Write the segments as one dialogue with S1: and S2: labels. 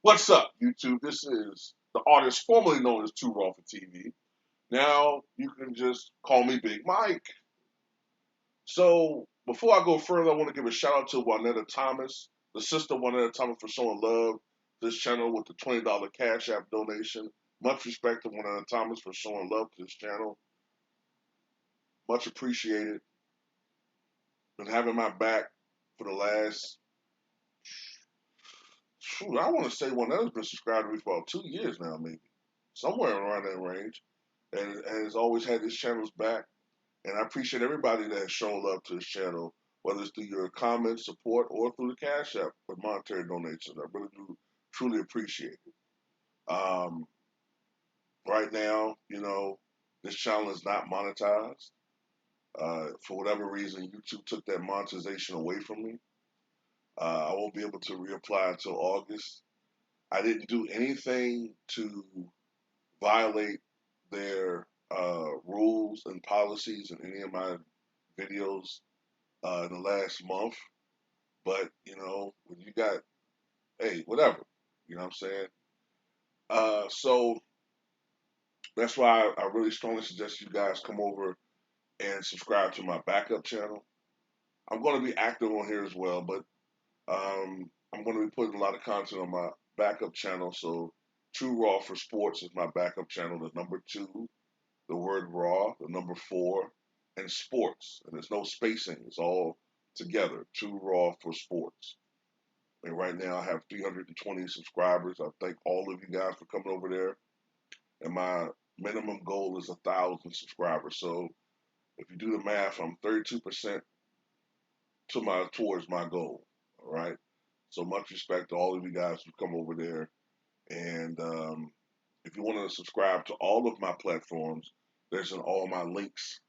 S1: What's up, YouTube? This is the artist formerly known as Too Raw for TV. Now you can just call me Big Mike. So before I go further, I want to give a shout out to Juanetta Thomas, the sister Juanetta Thomas, for showing love to this channel with the $20 Cash App donation. Much respect to Juanetta Thomas for showing love to this channel. Much appreciated. Been having my back for the last, I want to say Juanetta's been subscribed to me for about 2 years now, maybe. Somewhere around that range. And has always had this channel's back. And I appreciate everybody that has shown love to this channel, whether it's through your comments, support, or through the Cash App with monetary donations. I really do truly appreciate it. Right now, this channel is not monetized. For whatever reason, YouTube took that monetization away from me. I won't be able to reapply until August. I didn't do anything to violate their rules and policies in any of my videos in the last month. But, when you got, hey, whatever, you know what I'm saying? So that's why I really strongly suggest you guys come over and subscribe to my backup channel. I'm going to be active on here as well, but I'm going to be putting a lot of content on my backup channel. So True Raw for Sports is my backup channel. The number 2, the word raw, the number 4, and sports. And there's no spacing. It's all together. True Raw for Sports. And right now I have 320 subscribers. I thank all of you guys for coming over there. And my minimum goal is 1,000 subscribers. So if you do the math, I'm 32% towards my goal. All right. So much respect to all of you guys who come over there. And if you want to subscribe to all of my platforms, there's all my links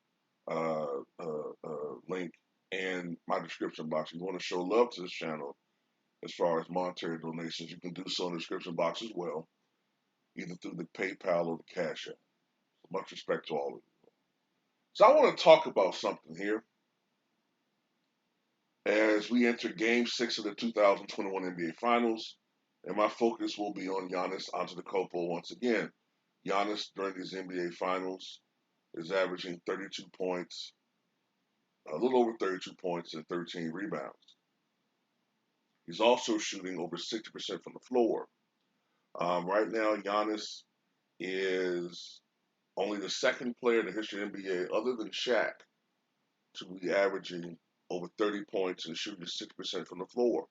S1: link and my description box. If you want to show love to this channel as far as monetary donations, you can do so in the description box as well, either through the PayPal or the Cash App. Much respect to all of you. So I want to talk about something here as we enter Game 6 of the 2021 NBA Finals, and my focus will be on Giannis Antetokounmpo once again. Giannis, during these NBA Finals, is averaging 32 points, a little over 32 points and 13 rebounds. He's also shooting over 60% from the floor. Right now, Giannis is only the second player in the history of the NBA, other than Shaq, to be averaging over 30 points and shooting 60% from the floor.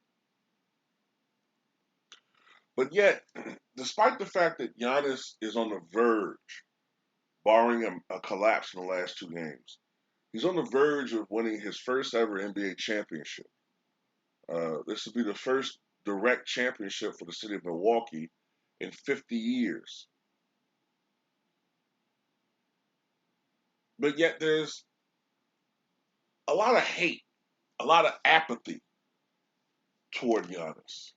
S1: But yet, despite the fact that Giannis is on the verge, barring a collapse in the last 2 games, he's on the verge of winning his first ever NBA championship. This will be the first direct championship for the city of Milwaukee in 50 years. But yet there's a lot of hate, a lot of apathy toward Giannis.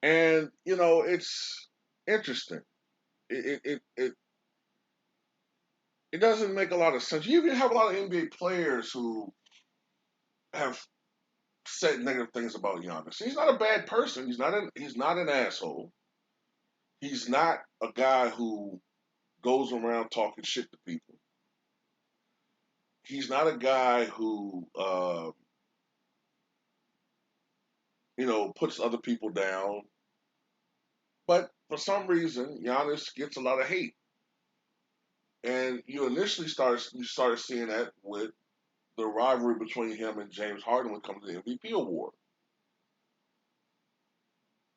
S1: And, it's interesting. It doesn't make a lot of sense. You even have a lot of NBA players who have said negative things about Giannis. He's not a bad person. He's not an asshole. He's not a guy who goes around talking shit to people. He's not a guy who puts other people down. But for some reason, Giannis gets a lot of hate. And you initially started seeing that with the rivalry between him and James Harden when it comes to the MVP award.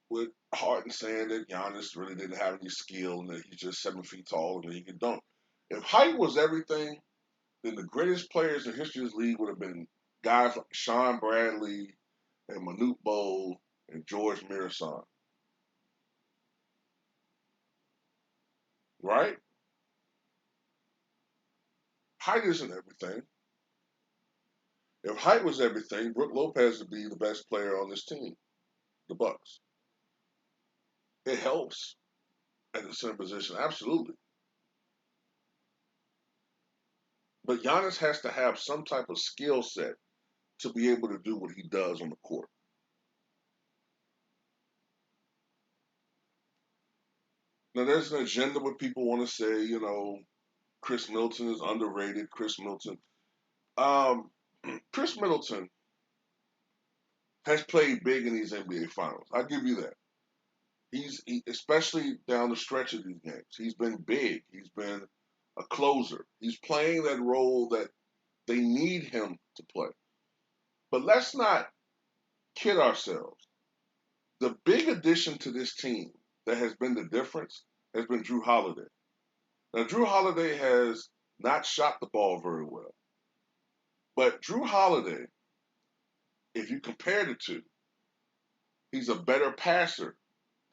S1: With Harden saying that Giannis really didn't have any skill and that he's just 7 feet tall and that he can dunk. If height was everything, then the greatest players in history of this league would have been guys like Sean Bradley and Manute Bol and George Mirasan. Right? Height isn't everything. If height was everything, Brook Lopez would be the best player on this team, the Bucks. It helps at the center position, absolutely. But Giannis has to have some type of skill set to be able to do what he does on the court. Now, there's an agenda where people want to say, Chris Middleton is underrated. Chris Middleton. Um, Chris Middleton has played big in these NBA Finals. I give you that. Especially down the stretch of these games. He's been big. He's been a closer. He's playing that role that they need him to play. But let's not kid ourselves. The big addition to this team that has been the difference has been Drew Holiday. Now, Drew Holiday has not shot the ball very well. But Drew Holiday, if you compare the two, he's a better passer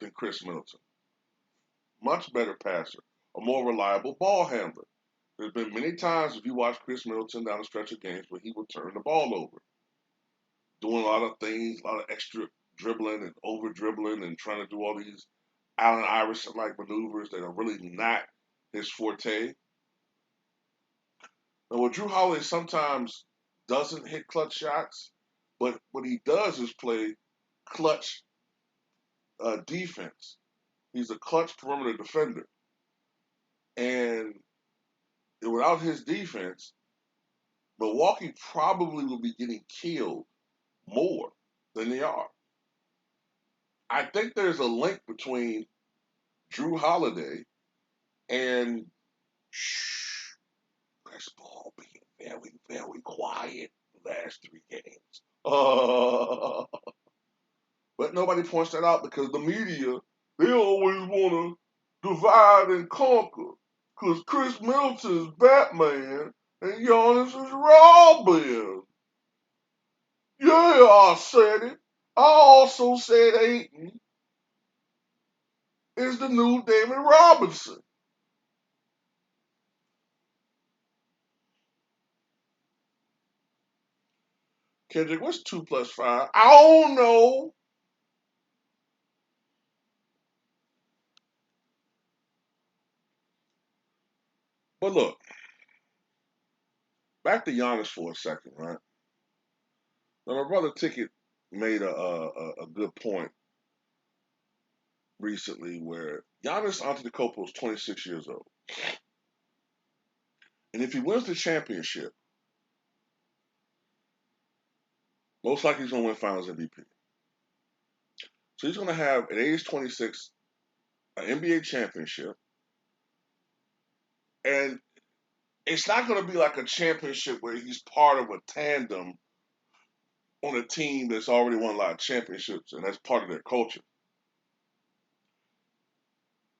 S1: than Chris Middleton. Much better passer. A more reliable ball handler. There's been many times if you watch Chris Middleton down the stretch of games where he will turn the ball over, doing a lot of things, a lot of extra dribbling and over dribbling and trying to do all these Allen Iverson like maneuvers that are really not his forte. And what Drew Holiday sometimes doesn't hit clutch shots, but what he does is play clutch defense. He's a clutch perimeter defender. And without his defense, Milwaukee probably will be getting killed more than they are. I think there's a link between Drew Holiday and Chris Paul being very, very quiet the last 3 games. But nobody points that out because the media, they always want to divide and conquer. Because Chris Middleton's Batman and Giannis is Robin. Yeah, I said it. I also said Aiton is the new David Robinson. Kendrick, what's 2 plus 5? I don't know. But look, back to Giannis for a second, right? Now, my brother Ticket made a good point recently where Giannis Antetokounmpo is 26 years old. And if he wins the championship, most likely he's going to win Finals MVP. So he's going to have, at age 26, an NBA championship. And it's not going to be like a championship where he's part of a tandem on a team that's already won a lot of championships, and that's part of their culture.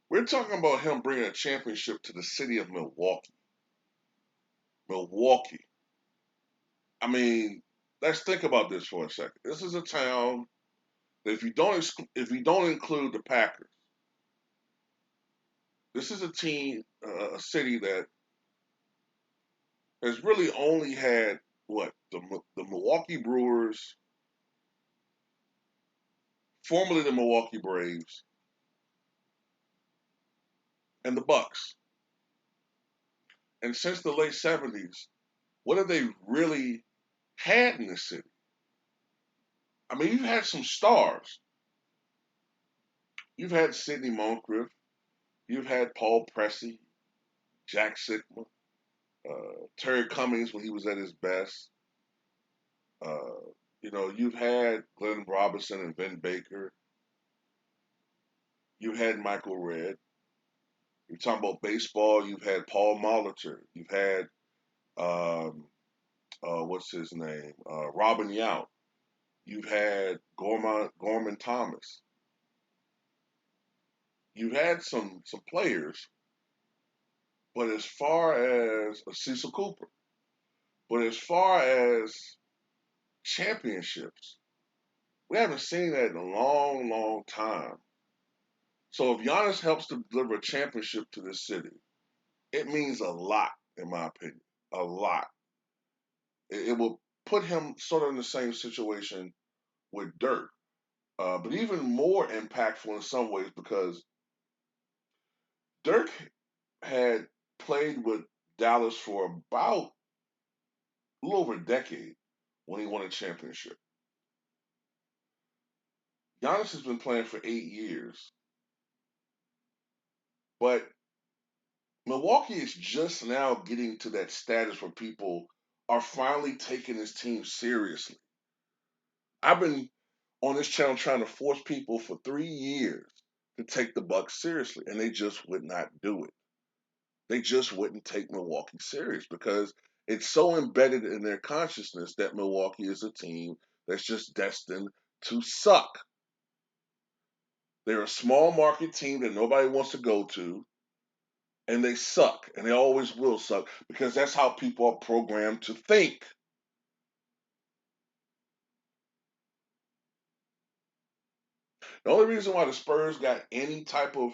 S1: We're talking about him bringing a championship to the city of Milwaukee. Milwaukee. I mean, let's think about this for a second. This is a town that if you don't include the Packers, this is a team, a city that has really only had what the Milwaukee Brewers, formerly the Milwaukee Braves, and the Bucks. And since the late '70s, what have they really had in the city? I mean, you've had some stars. You've had Sidney Moncrief. You've had Paul Pressey, Jack Sigma, Terry Cummings when he was at his best. Uh, you've had Glenn Robinson and Vin Baker. You had Michael Redd. You're talking about baseball. You've had Paul Molitor. You've had what's his name? Robin Yount. You've had Gorman Thomas. You've had some players, but as far as Cecil Cooper, but as far as championships, we haven't seen that in a long, long time. So if Giannis helps to deliver a championship to this city, it means a lot, in my opinion. A lot. It will put him sort of in the same situation with Dirk, but even more impactful in some ways because Dirk had played with Dallas for about a little over a decade when he won a championship. Giannis has been playing for 8 years But Milwaukee is just now getting to that status where people are finally taking this team seriously. I've been on this channel trying to force people for 3 years to take the Bucks seriously, and they just would not do it. They just wouldn't take Milwaukee serious because it's so embedded in their consciousness that Milwaukee is a team that's just destined to suck. They're a small market team that nobody wants to go to, and they suck, and they always will suck because that's how people are programmed to think. The only reason why the Spurs got any type of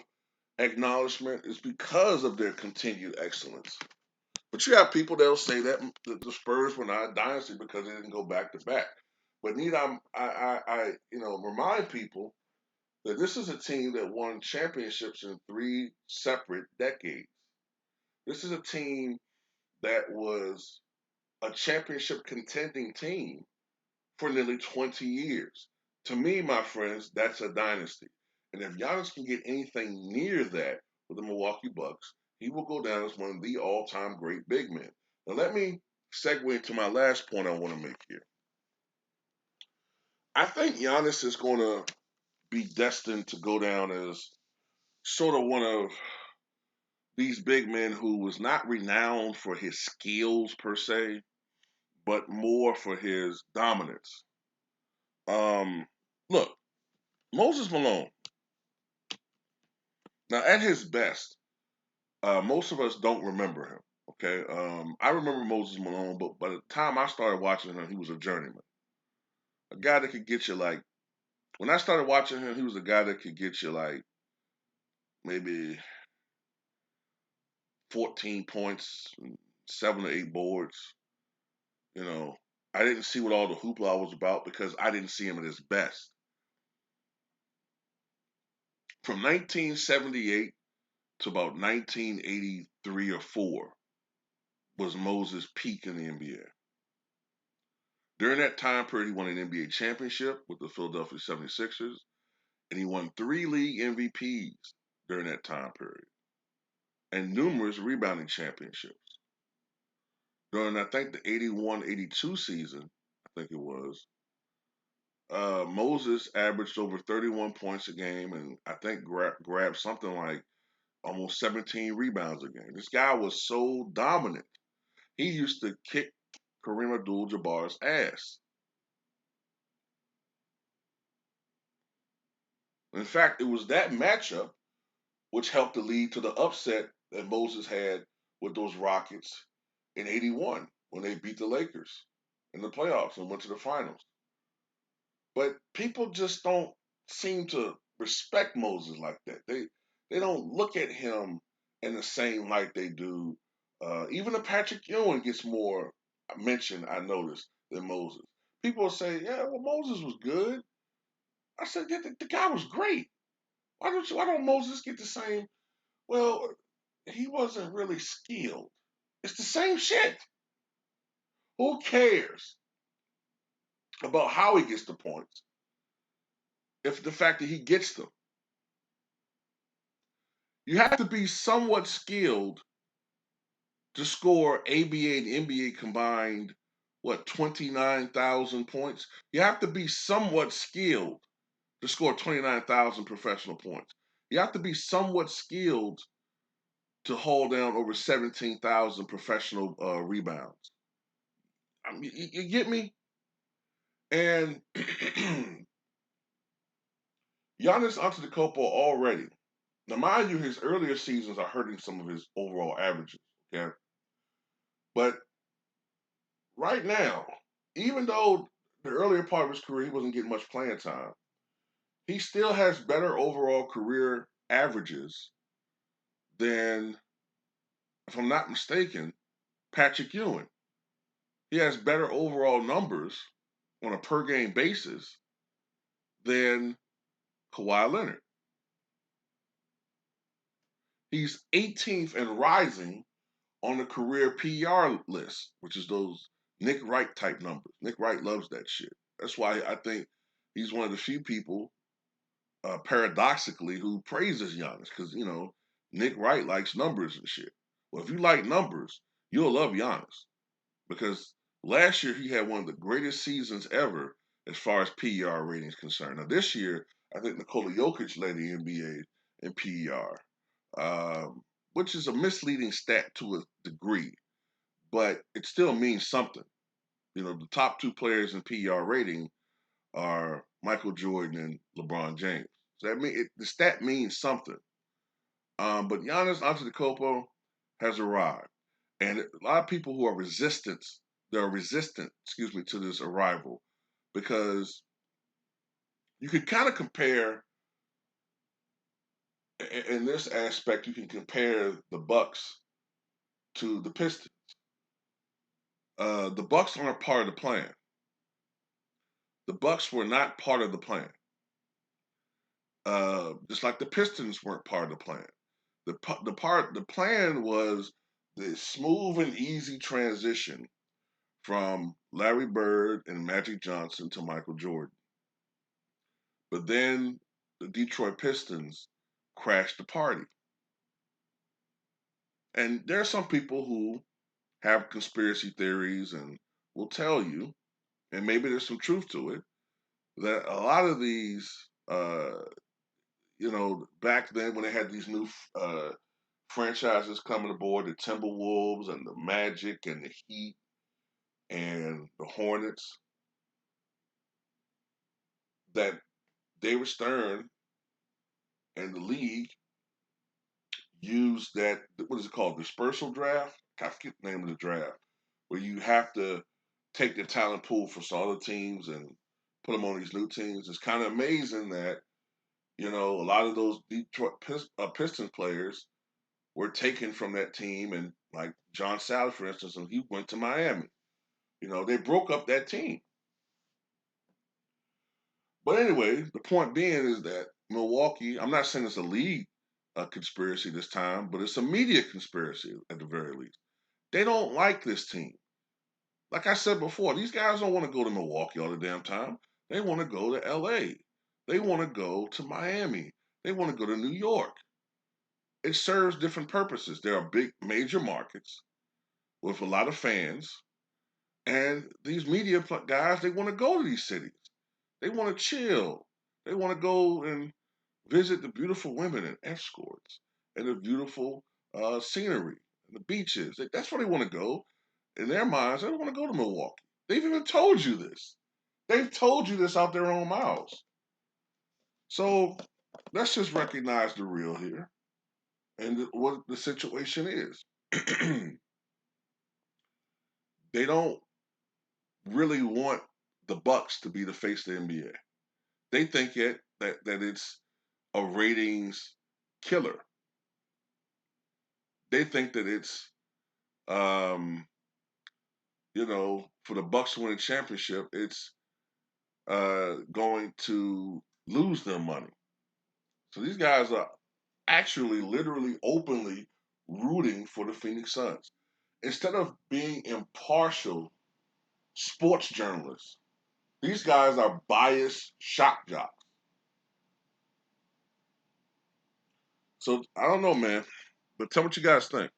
S1: acknowledgement is because of their continued excellence. But you have people that'll say that the Spurs were not a dynasty because they didn't go back to back. But need I remind people that this is a team that won championships in 3 separate decades. This is a team that was a championship contending team for nearly 20 years. To me, my friends, that's a dynasty. And if Giannis can get anything near that with the Milwaukee Bucks, he will go down as one of the all-time great big men. Now, let me segue into my last point I want to make here. I think Giannis is going to be destined to go down as sort of one of these big men who was not renowned for his skills per se, but more for his dominance. Um, Look, Moses Malone. Now, at his best, most of us don't remember him. Okay, I remember Moses Malone, but by the time I started watching him, he was a journeyman, a guy that could get you like. When I started watching him, he was a guy that could get you like maybe 14 points, 7 or 8 boards. You know, I didn't see what all the hoopla was about because I didn't see him at his best. From 1978 to about 1983 or 4 was Moses' peak in the NBA. During that time period, he won an NBA championship with the Philadelphia 76ers, and he won 3 league MVPs during that time period, and numerous rebounding championships. During, I think, the 81-82 season, I think it was, Moses averaged over 31 points a game and I think grabbed something like almost 17 rebounds a game. This guy was so dominant. He used to kick Kareem Abdul-Jabbar's ass. In fact, it was that matchup which helped to lead to the upset that Moses had with those Rockets in '81 when they beat the Lakers in the playoffs and went to the finals. But people just don't seem to respect Moses like that. They don't look at him in the same light they do. Even the Patrick Ewing gets more mention, I noticed, than Moses. People say, "Yeah, well, Moses was good." I said, "Yeah, the guy was great. Why don't Moses get the same?" Well, he wasn't really skilled. It's the same shit. Who cares about how he gets the points if the fact that he gets them? You have to be somewhat skilled to score ABA and NBA combined, 29,000 points? You have to be somewhat skilled to score 29,000 professional points. You have to be somewhat skilled to hold down over 17,000 professional rebounds. I mean, you get me? And Giannis Antetokounmpo already. Now, mind you, his earlier seasons are hurting some of his overall averages. Okay, but right now, even though the earlier part of his career he wasn't getting much playing time, he still has better overall career averages than, if I'm not mistaken, Patrick Ewing. He has better overall numbers on a per game basis than Kawhi Leonard. He's 18th and rising on the career PR list, which is those Nick Wright type numbers. Nick Wright loves that shit. That's why I think he's one of the few people, paradoxically, who praises Giannis because Nick Wright likes numbers and shit. Well, if you like numbers, you'll love Giannis because last year he had one of the greatest seasons ever as far as PER ratings concerned. Now this year, I think Nikola Jokic led the NBA in PER, which is a misleading stat to a degree, but it still means something. You know, the top two players in PER rating are Michael Jordan and LeBron James. So the stat means something. But Giannis Antetokounmpo has arrived, and a lot of people who are they're resistant, excuse me, to this arrival, because you can kind of compare in this aspect. You can compare the Bucks to the Pistons. The Bucks aren't part of the plan. The Bucks were not part of the plan. Just like the Pistons weren't part of the plan. The plan was the smooth and easy transition from Larry Bird and Magic Johnson to Michael Jordan. But then the Detroit Pistons crashed the party. And there are some people who have conspiracy theories and will tell you, and maybe there's some truth to it, that a lot of these, back then when they had these new franchises coming aboard, the Timberwolves and the Magic and the Heat and the Hornets, that David Stern and the league used that, what is it called, dispersal draft? I forget the name of the draft, where you have to take the talent pool for some other teams and put them on these new teams. It's kind of amazing that, a lot of those Detroit Pistons players were taken from that team, and like John Sally, for instance, and he went to Miami. They broke up that team. But anyway, the point being is that Milwaukee, I'm not saying it's a league conspiracy this time, but it's a media conspiracy at the very least. They don't like this team. Like I said before, these guys don't want to go to Milwaukee all the damn time. They want to go to LA. They want to go to Miami. They want to go to New York. It serves different purposes. There are big major markets with a lot of fans, and these media guys, they want to go to these cities. They want to chill. They want to go and visit the beautiful women and escorts and the beautiful scenery and the beaches. That's where they want to go. In their minds, they don't want to go to Milwaukee. They've even told you this. They've told you this out their own mouths. So let's just recognize the real here and what the situation is. They don't really want the Bucks to be the face of the NBA. They think that it's a ratings killer. They think that it's for the Bucks to win a championship, it's going to lose them money. So these guys are actually, literally, openly rooting for the Phoenix Suns instead of being impartial sports journalists. These guys are biased shock jocks. So I don't know, man, but tell me what you guys think.